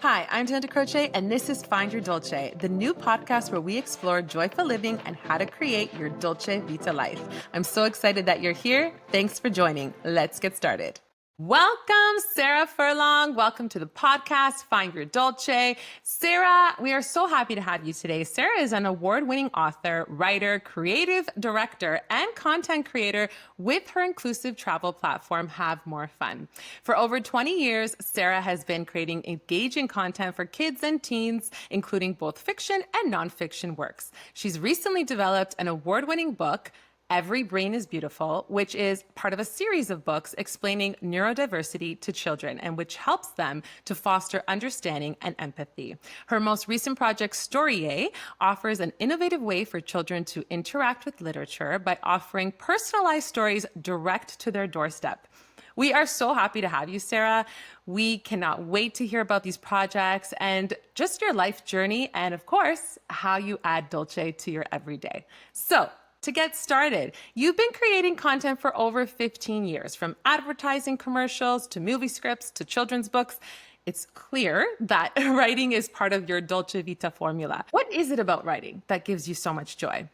Hi, I'm Tanta Croce, and this is Find Your Dolce, the new podcast where we explore joyful living and how to create your Dolce Vita life. I'm so excited that you're here. Thanks for joining. Let's get started. Welcome, Sara Furlong. Welcome to the podcast, Find Your Dolce. Sara, we are so happy to have you today. Sara is an award-winning author, writer, creative director, and content creator with her inclusive travel platform, Have More Fun. For over 20 years, Sara has been creating engaging content for kids and teens, including both fiction and nonfiction works. She's recently developed an award-winning book, Every Brain is Beautiful, which is part of a series of books explaining neurodiversity to children and which helps them to foster understanding and empathy. Her most recent project, Storie, offers an innovative way for children to interact with literature by offering personalized stories direct to their doorstep. We are so happy to have you, Sara. We cannot wait to hear about these projects and just your life journey and, of course, how you add Dolce to your everyday. So, to get started, you've been creating content for over 15 years, from advertising commercials to movie scripts to children's books. It's clear that writing is part of your Dolce Vita formula. What is it about writing that gives you so much joy?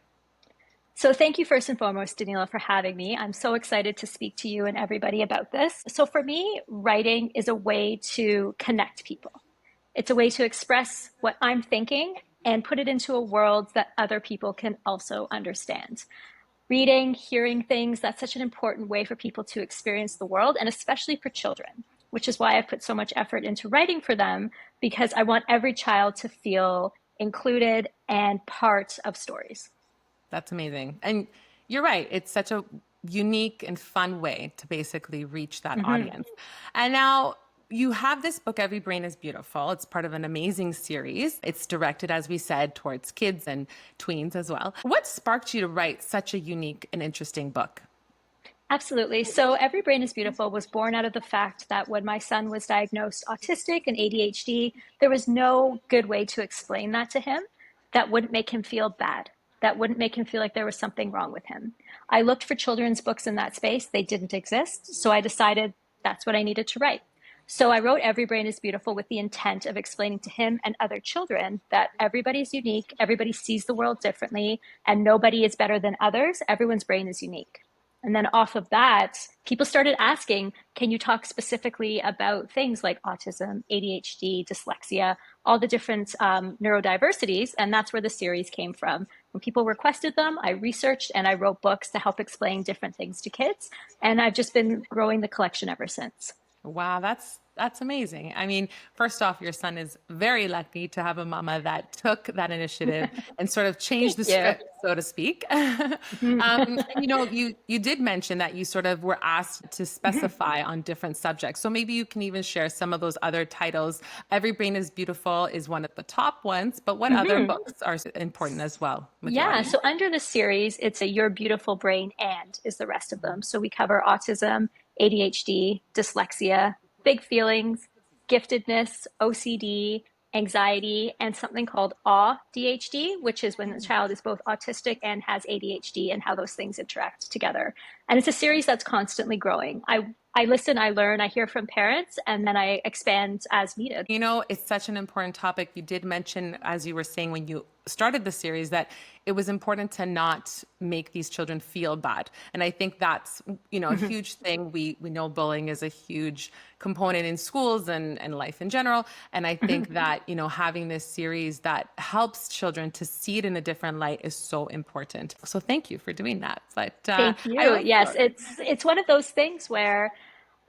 So thank you first and foremost, Danila, for having me. I'm so excited to speak to you and everybody about this. So for me, writing is a way to connect people. It's a way to express what I'm thinking and put it into a world that other people can also understand. Reading, hearing things, that's such an important way for people to experience the world, and especially for children, which is why I put so much effort into writing for them, because I want every child to feel included and part of stories. That's amazing. And you're right. It's such a unique and fun way to basically reach that audience. And now you have this book, Every Brain is Beautiful. It's part of an amazing series. It's directed, as we said, towards kids and tweens as well. What sparked you to write such a unique and interesting book? Absolutely. So Every Brain is Beautiful was born out of the fact that when my son was diagnosed autistic and ADHD, there was no good way to explain that to him that wouldn't make him feel bad, that wouldn't make him feel like there was something wrong with him. I looked for children's books in that space. They didn't exist. So I decided that's what I needed to write. So I wrote Every Brain is Beautiful with the intent of explaining to him and other children that everybody's unique, everybody sees the world differently, and nobody is better than others. Everyone's brain is unique. And then off of that, people started asking, can you talk specifically about things like autism, ADHD, dyslexia, all the different neurodiversities? And that's where the series came from. When people requested them, I researched and I wrote books to help explain different things to kids. And I've just been growing the collection ever since. Wow, that's amazing. I mean, first off, your son is very lucky to have a mama that took that initiative and sort of changed the script, so to speak. And, you did mention that you sort of were asked to specify on different subjects. So maybe you can even share some of those other titles. Every Brain is Beautiful is one of the top ones, but what other books are important as well? So under the series, it's a Your Beautiful Brain and is the rest of them. So we cover autism, ADHD, dyslexia, big feelings, giftedness, OCD, anxiety, and something called ADHD, which is when the child is both autistic and has ADHD and how those things interact together. And it's a series that's constantly growing. I listen, I learn, I hear from parents, and then I expand as needed. You know, it's such an important topic. You did mention, as you were saying when you started the series, that it was important to not make these children feel bad. And I think that's, a huge thing. We know bullying is a huge component in schools and life in general. And I think that, having this series that helps children to see it in a different light is so important. So thank you for doing that. But thank you. Yes, it's one of those things where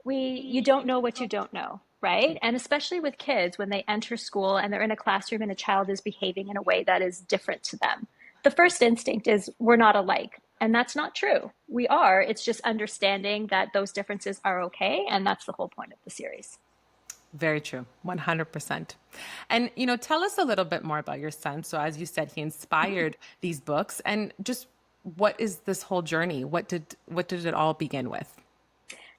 you don't know what you don't know, right? And especially with kids, when they enter school and they're in a classroom and a child is behaving in a way that is different to them, the first instinct is we're not alike. And that's not true. We are. It's just understanding that those differences are okay. And that's the whole point of the series. Very true. 100%. And, tell us a little bit more about your son. So as you said, he inspired these books, and just what is this whole journey? What did it all begin with?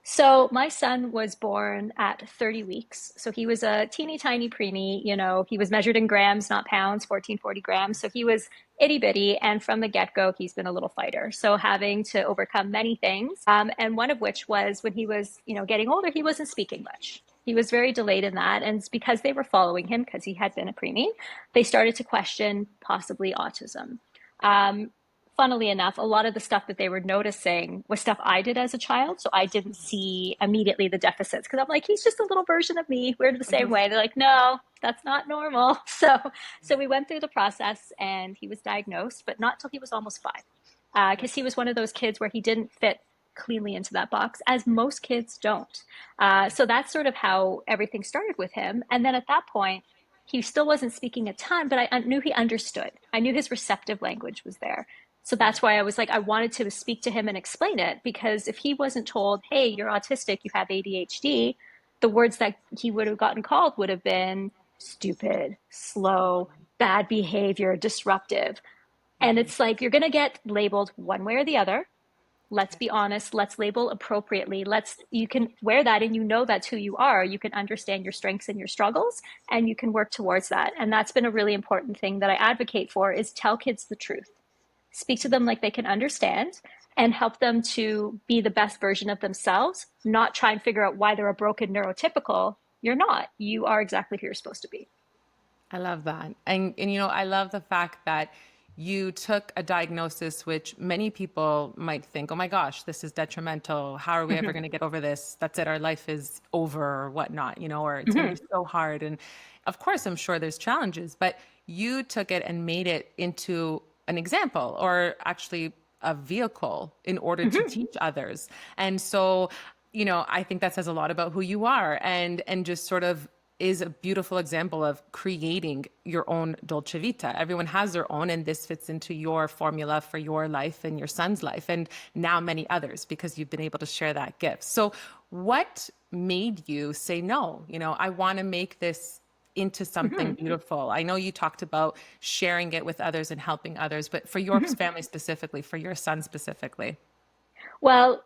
So my son was born at 30 weeks. So he was a teeny tiny preemie, he was measured in grams, not pounds, 1440 grams. So he was itty bitty. And from the get-go, he's been a little fighter. So having to overcome many things. And one of which was when he was, getting older, he wasn't speaking much. He was very delayed in that. And it's because they were following him because he had been a preemie, they started to question possibly autism. Um, Funnily enough, a lot of the stuff that they were noticing was stuff I did as a child. So I didn't see immediately the deficits because I'm like, he's just a little version of me. We're the same way. They're like, no, that's not normal. So we went through the process and he was diagnosed, but not till he was almost 5. Because he was one of those kids where he didn't fit cleanly into that box, as most kids don't. So that's sort of how everything started with him. And then at that point, he still wasn't speaking a ton, but I knew he understood. I knew his receptive language was there. So that's why I was like, I wanted to speak to him and explain it, because if he wasn't told, hey, you're autistic, you have ADHD, the words that he would have gotten called would have been stupid, slow, bad behavior, disruptive. And it's like, you're going to get labeled one way or the other. Let's be honest. Let's label appropriately. You can wear that and you know that's who you are. You can understand your strengths and your struggles and you can work towards that. And that's been a really important thing that I advocate for, is tell kids the truth. Speak to them like they can understand and help them to be the best version of themselves, not try and figure out why they're a broken neurotypical. You're not. You are exactly who you're supposed to be. I love that. And I love the fact that you took a diagnosis which many people might think, oh my gosh, this is detrimental. How are we ever going to get over this? That's it. Our life is over or whatnot, or it's going to be so hard. And of course, I'm sure there's challenges, but you took it and made it into an example, or actually a vehicle in order to teach others. And so, I think that says a lot about who you are, and just sort of is a beautiful example of creating your own Dolce Vita. Everyone has their own, and this fits into your formula for your life and your son's life, and now many others, because you've been able to share that gift. So what made you say, no, I want to make this into something beautiful? I know you talked about sharing it with others and helping others, but for your family specifically, for your son specifically. Well,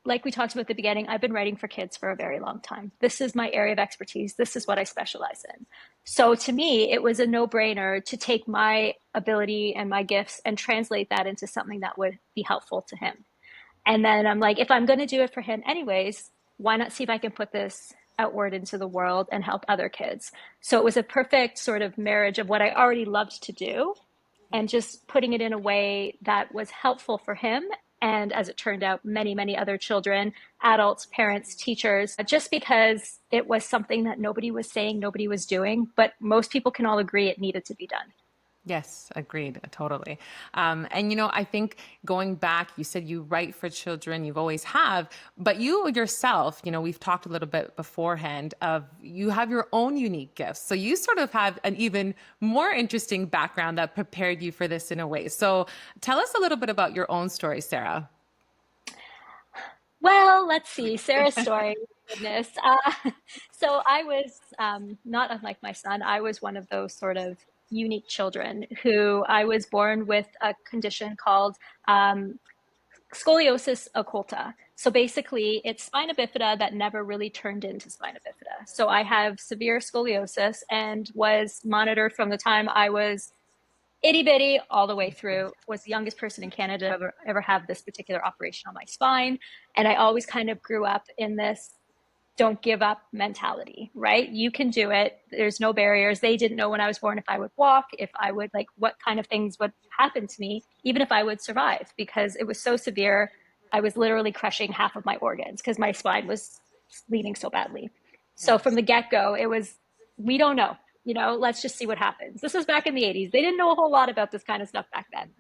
like we talked about at the beginning, I've been writing for kids for a very long time. This is my area of expertise. This is what I specialize in. So to me, it was a no-brainer to take my ability and my gifts and translate that into something that would be helpful to him. And then I'm like, if I'm going to do it for him anyways, why not see if I can put this outward into the world and help other kids? So it was a perfect sort of marriage of what I already loved to do and just putting it in a way that was helpful for him. And as it turned out, many, many other children, adults, parents, teachers, just because it was something that nobody was saying, nobody was doing, but most people can all agree it needed to be done. Yes, agreed, totally. And I think going back, you said you write for children, you've always have, but you yourself, we've talked a little bit beforehand of you have your own unique gifts. So you sort of have an even more interesting background that prepared you for this in a way. So tell us a little bit about your own story, Sara. Well, let's see, Sarah's story. Goodness. So I was not unlike my son. I was one of those sort of unique children who I was born with a condition called scoliosis occulta. So basically, it's spina bifida that never really turned into spina bifida. So I have severe scoliosis and was monitored from the time I was itty bitty all the way through. Was the youngest person in Canada to ever have this particular operation on my spine. And I always kind of grew up in this don't give up mentality, right? You can do it. There's no barriers. They didn't know when I was born if I would walk, if I would, like, what kind of things would happen to me, even if I would survive, because it was so severe. I was literally crushing half of my organs because my spine was bleeding so badly. So from the get-go, it was, we don't know, let's just see what happens. This was back in the 80s. They didn't know a whole lot about this kind of stuff back then.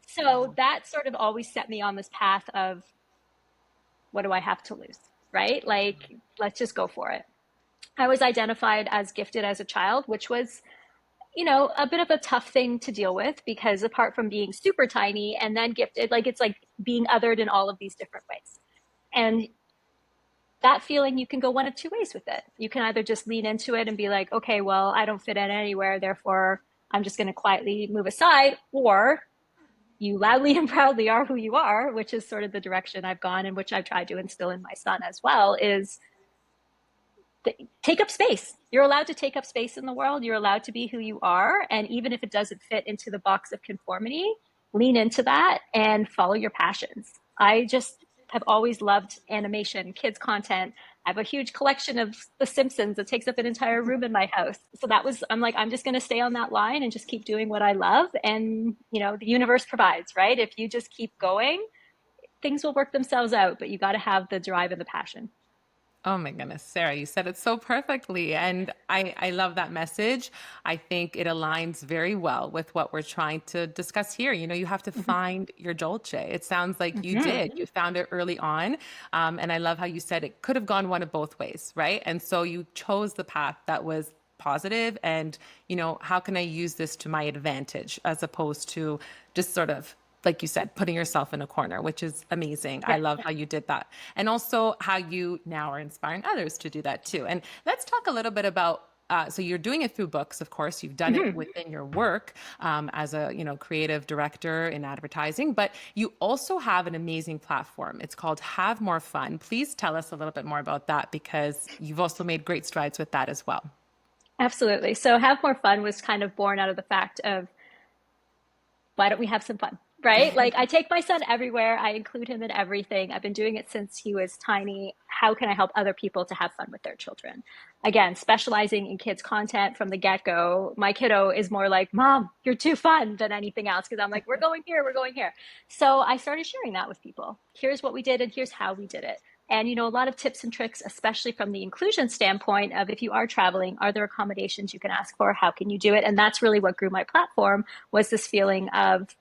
So that sort of always set me on this path of, what do I have to lose? Right? Like, let's just go for it. I was identified as gifted as a child, which was, a bit of a tough thing to deal with, because apart from being super tiny and then gifted, like, it's like being othered in all of these different ways. And that feeling, you can go one of two ways with it. You can either just lean into it and be like, okay, well, I don't fit in anywhere, therefore I'm just going to quietly move aside, or you loudly and proudly are who you are, which is sort of the direction I've gone, and which I've tried to instill in my son as well, is take up space. You're allowed to take up space in the world. You're allowed to be who you are. And even if it doesn't fit into the box of conformity, lean into that and follow your passions. I just have always loved animation, kids content. I have a huge collection of The Simpsons that takes up an entire room in my house. So that was, I'm like, I'm just going to stay on that line and just keep doing what I love. And, the universe provides, right? If you just keep going, things will work themselves out, but you got to have the drive and the passion. Oh my goodness, Sarah, you said it so perfectly. And I love that message. I think it aligns very well with what we're trying to discuss here. You have to find your Dolce. It sounds like you Hmm. did. You found it early on. And I love how you said it could have gone one of both ways, right? And so you chose the path that was positive and, how can I use this to my advantage as opposed to just sort of like you said, putting yourself in a corner, which is amazing. I Yeah. love how you did that. And also how you now are inspiring others to do that too. And let's talk a little bit about so you're doing it through books, of course. You've done it Hmm. within your work as a creative director in advertising, but you also have an amazing platform. It's called Have More Fun. Please tell us a little bit more about that because you've also made great strides with that as well. Absolutely. So Have More Fun was kind of born out of the fact of why don't we have some fun? Right? Like I take my son everywhere. I include him in everything. I've been doing it since he was tiny. How can I help other people to have fun with their children? Again, specializing in kids content from the get-go. My kiddo is more like, "Mom, you're too fun" than anything else because I'm like, "We're going here, we're going here." So I started sharing that with people. Here's what we did and here's how we did it. And a lot of tips and tricks, especially from the inclusion standpoint of if you are traveling, are there accommodations you can ask for? How can you do it? And that's really what grew my platform was this feeling of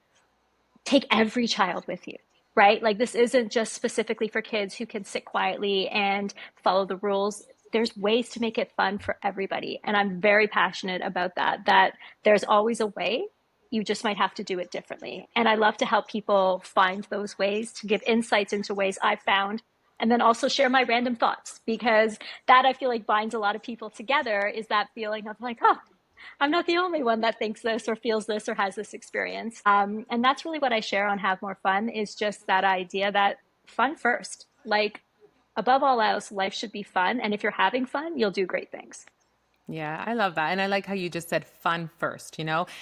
take every child with you, right? Like this isn't just specifically for kids who can sit quietly and follow the rules. There's ways to make it fun for everybody. And I'm very passionate about that there's always a way. You just might have to do it differently. And I love to help people find those ways to give insights into ways I've found and then also share my random thoughts because that I feel like binds a lot of people together is that feeling of like, oh, I'm not the only one that thinks this or feels this or has this experience. And that's really what I share on Have More Fun is just that idea that fun first. Like above all else, life should be fun. And if you're having fun, you'll do great things. Yeah, I love that. And I like how you just said fun first,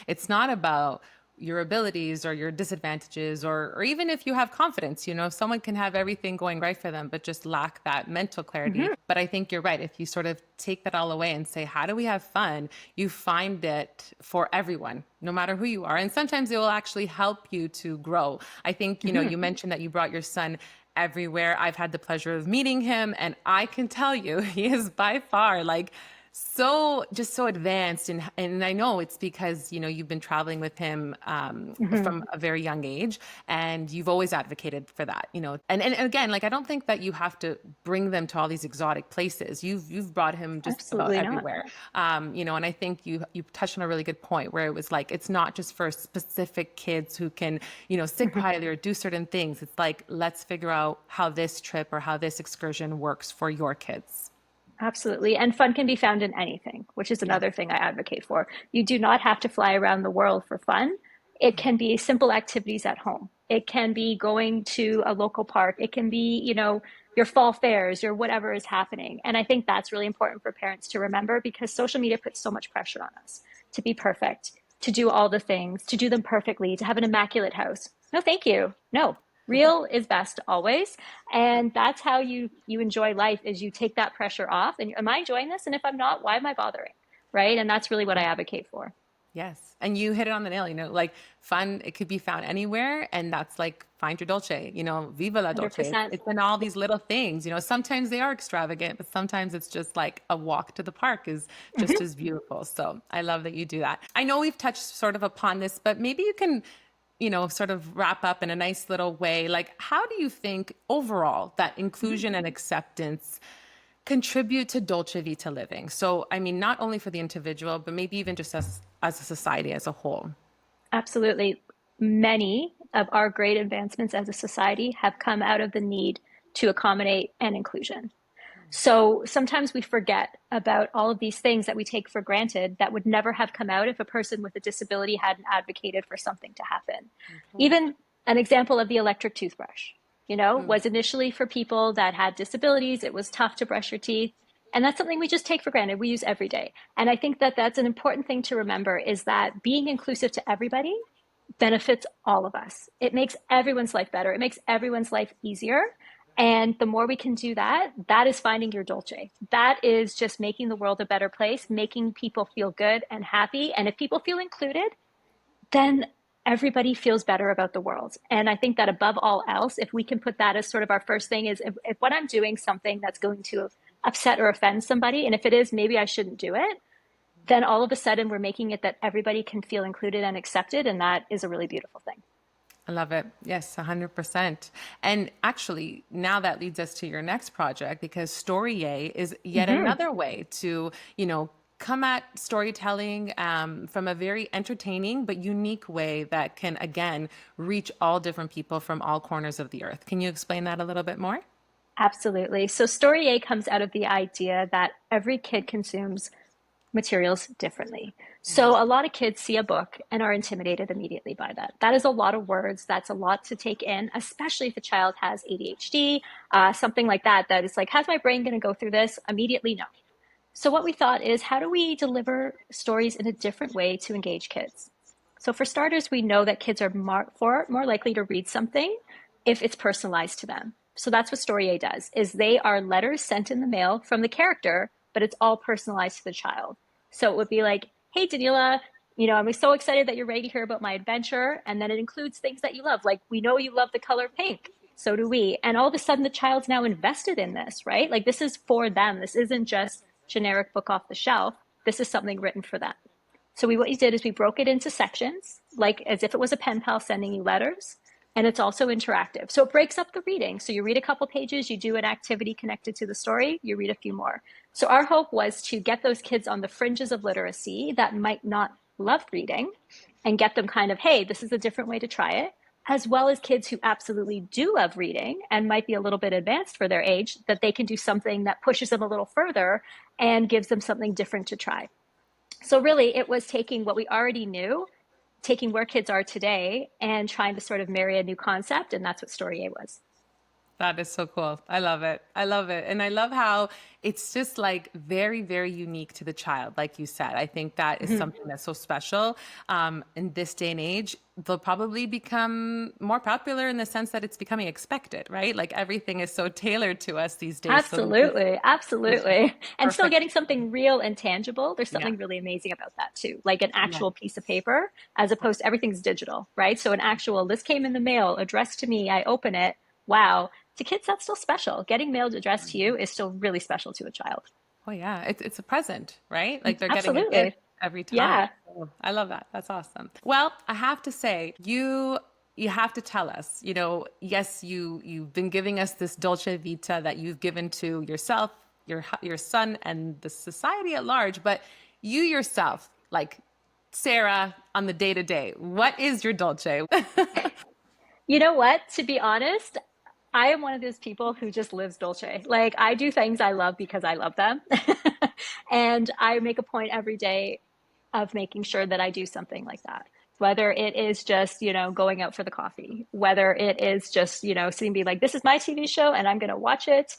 It's not about your abilities or your disadvantages or even if you have confidence, someone can have everything going right for them, but just lack that mental clarity. Hmm. But I think you're right. If you sort of take that all away and say, how do we have fun? You find it for everyone, no matter who you are. And sometimes it will actually help you to grow. I think, Hmm. you mentioned that you brought your son everywhere. I've had the pleasure of meeting him, and I can tell you, he is by far like so just so advanced and I know it's because you've been traveling with him Hmm. from a very young age and you've always advocated for that and again like I don't think that you have to bring them to all these exotic places. You've brought him just about Absolutely not. everywhere. And I think you touched on a really good point where it was like it's not just for specific kids who can sit Hmm. quietly or do certain things. It's like let's figure out how this trip or how this excursion works for your kids. Absolutely. And fun can be found in anything, which is Yeah. another thing I advocate for. You do not have to fly around the world for fun. It can be simple activities at home. It can be going to a local park. It can be, your fall fairs, your whatever is happening. And I think that's really important for parents to remember because social media puts so much pressure on us to be perfect, to do all the things, to do them perfectly, to have an immaculate house. No, thank you. No, real is best always. And that's how you enjoy life is you take that pressure off and am I enjoying this? And if I'm not, why am I bothering? Right? And that's really what I advocate for. Yes. And you hit it on the nail, like fun, it could be found anywhere. And that's like find your Dolce, Viva la Dolce. 100%. It's in all these little things, sometimes they are extravagant, but sometimes it's just like a walk to the park is just Hmm. as beautiful. So I love that you do that. I know we've touched sort of upon this, but maybe you can, sort of wrap up in a nice little way. Like, how do you think overall that inclusion and acceptance contribute to Dolce Vita living? So, I mean, not only for the individual, but maybe even just as a society as a whole. Absolutely. Many of our great advancements as a society have come out of the need to accommodate and inclusion. So sometimes we forget about all of these things that we take for granted that would never have come out if a person with a disability hadn't advocated for something to happen. Okay. Even an example of the electric toothbrush, Mm. was initially for people that had disabilities. It was tough to brush your teeth. And that's something we just take for granted. We use every day. And I think that that's an important thing to remember is that being inclusive to everybody benefits all of us. It makes everyone's life better. It makes everyone's life easier. And the more we can do that, that is finding your Dolce. That is just making the world a better place, making people feel good and happy. And if people feel included, then everybody feels better about the world. And I think that above all else, if we can put that as sort of our first thing, is if when I'm doing something that's going to upset or offend somebody, and if it is, maybe I shouldn't do it, then all of a sudden we're making it that everybody can feel included and accepted. And that is a really beautiful thing. I love it. Yes, 100%. And actually, now that leads us to your next project, because Storie is yet another way to, come at storytelling from a very entertaining but unique way that can, again, reach all different people from all corners of the earth. Can you explain that a little bit more? Absolutely. So Storie comes out of the idea that every kid consumes materials differently. So a lot of kids see a book and are intimidated immediately by that. That is a lot of words. That's a lot to take in, especially if a child has ADHD, something like that, that is like, how's my brain going to go through this? Immediately, no. So what we thought is, how do we deliver stories in a different way to engage kids? So for starters, we know that kids are more likely to read something if it's personalized to them. So that's what Storie does, is they are letters sent in the mail from the character, but it's all personalized to the child. So it would be like, hey, Daniela, I'm so excited that you're ready to hear about my adventure. And then it includes things that you love. Like, we know you love the color pink. So do we. And all of a sudden the child's now invested in this, right? Like, this is for them. This isn't just generic book off the shelf. This is something written for them. So what we did is we broke it into sections, like as if it was a pen pal sending you letters. And it's also interactive. So it breaks up the reading. So you read a couple pages, you do an activity connected to the story, you read a few more. So our hope was to get those kids on the fringes of literacy that might not love reading and get them kind of, hey, this is a different way to try it, as well as kids who absolutely do love reading and might be a little bit advanced for their age, that they can do something that pushes them a little further and gives them something different to try. So really, it was taking what we already knew, taking where kids are today and trying to sort of marry a new concept. And that's what Storie was. That is so cool. I love it. I love it. And I love how it's just like very, very unique to the child. Like you said, I think that is something that's so special. In this day and age, they'll probably become more popular in the sense that it's becoming expected, right? Like everything is so tailored to us these days. Absolutely. Absolutely. And still Perfect. getting something real and tangible. There's Yeah. something really amazing about that too. Like an Yeah. actual piece of paper as opposed to everything's digital, right? So an actual, this came in the mail addressed to me. I open it. Wow. To kids, that's still special. Getting mailed addressed to you is still really special to a child. Oh yeah. It's a present, right? Like they're getting a gift Absolutely. every time. Yeah. Oh, I love that. That's awesome. Well, I have to say, you have to tell us, yes, you've been giving us this Dolce Vita that you've given to yourself, your son, and the society at large, but you yourself, like Sara, on the day to day, what is your Dolce? You know what? To be honest, I am one of those people who just lives Dolce. Like, I do things I love because I love them. And I make a point every day of making sure that I do something like that. Whether it is just, going out for the coffee, whether it is just, sitting be like, this is my TV show and I'm going to watch it.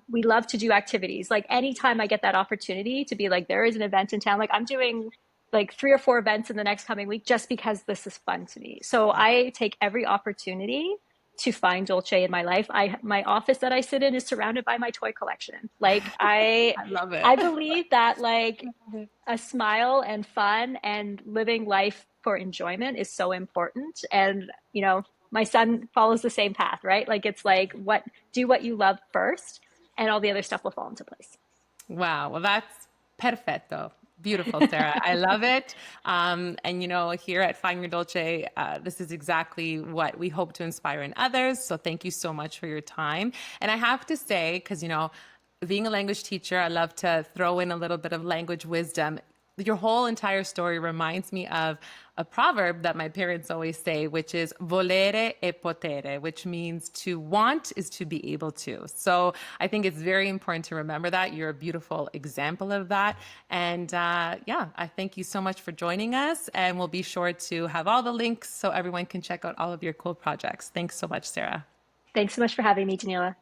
We love to do activities. Like anytime I get that opportunity to be like, there is an event in town, like I'm doing like 3 or 4 events in the next coming week just because this is fun to me. So I take every opportunity to find Dolce in my life. My office that I sit in is surrounded by my toy collection. Like I love it. I believe that like a smile and fun and living life for enjoyment is so important. And, my son follows the same path, right? Like it's like do what you love first and all the other stuff will fall into place. Wow. Well, that's perfetto. Beautiful, Sara. I love it. And here at Find Your Dolce, this is exactly what we hope to inspire in others. So thank you so much for your time. And I have to say, because, being a language teacher, I love to throw in a little bit of language wisdom. Your whole entire story reminds me of a proverb that my parents always say, which is volere e potere, which means to want is to be able to. So I think it's very important to remember that. You're a beautiful example of that. And I thank you so much for joining us. And we'll be sure to have all the links so everyone can check out all of your cool projects. Thanks so much, Sara. Thanks so much for having me, Daniela.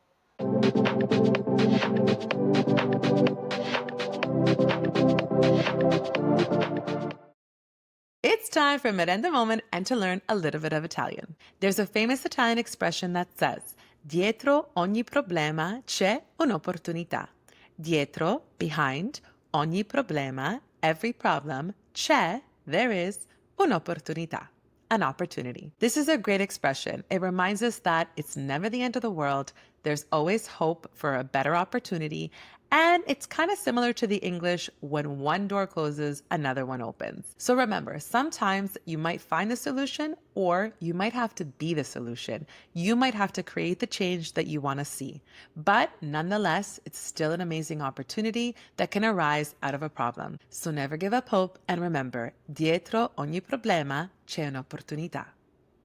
It's time for Merenda Moment and to learn a little bit of Italian. There's a famous Italian expression that says, Dietro ogni problema c'è un'opportunità. Dietro, behind, ogni problema, every problem, c'è, there is, un'opportunità, an opportunity. This is a great expression. It reminds us that it's never the end of the world. There's always hope for a better opportunity. And it's kind of similar to the English, when one door closes, another one opens. So remember, sometimes you might find the solution or you might have to be the solution. You might have to create the change that you want to see. But nonetheless, it's still an amazing opportunity that can arise out of a problem. So never give up hope, and remember, dietro ogni problema c'è un'opportunità.